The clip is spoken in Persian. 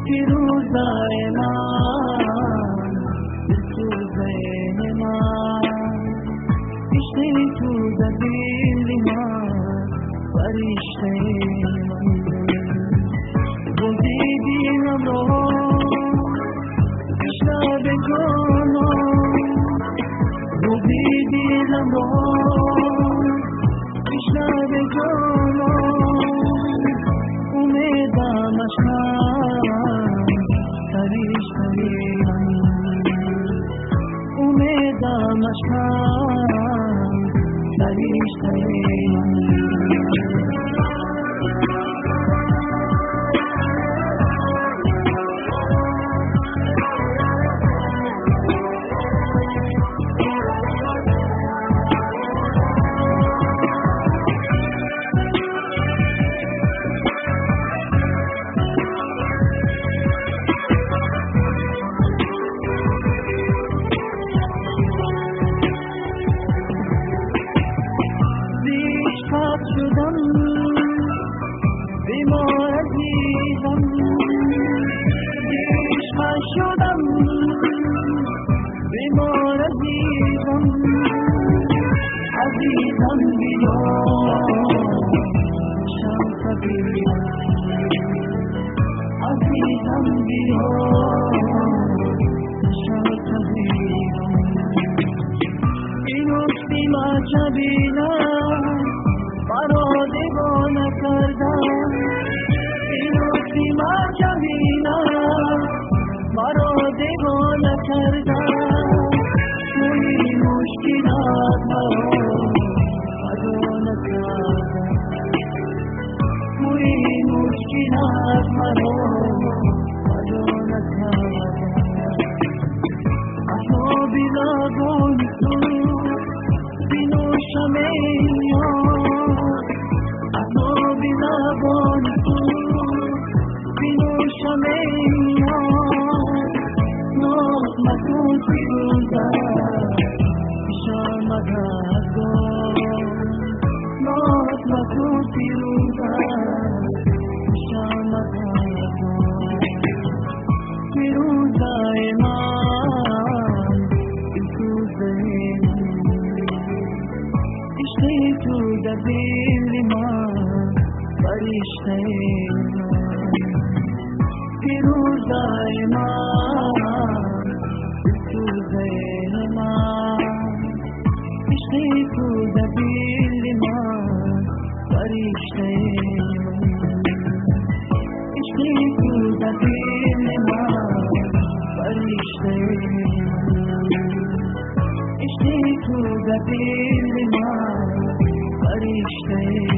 فیروزای من سوزه من عشق تو در دل من فرشته من بودی همراه شب جانم بودی همراه شب جانم امیدم اشکم فرشته امیدم اشکم فرشته شدم بیمار عزیزم عشق شدم بیمار عزیزم عزیزم بیا شمس بیا عزیزم بیا شمس بیا این اکتی ما جبیلم مرا دیوانه کردن این سیما جبینم مرا دیوانه کردن توی مشکلات مرا مدانه کردن توی مشکلات مرا مدانه کردن احنا بلادون تو بینوشم فیروزای من سوزه من عشق تو در دل من فرشته عشق تو در دل من فرشته عشق تو در دل من فرشته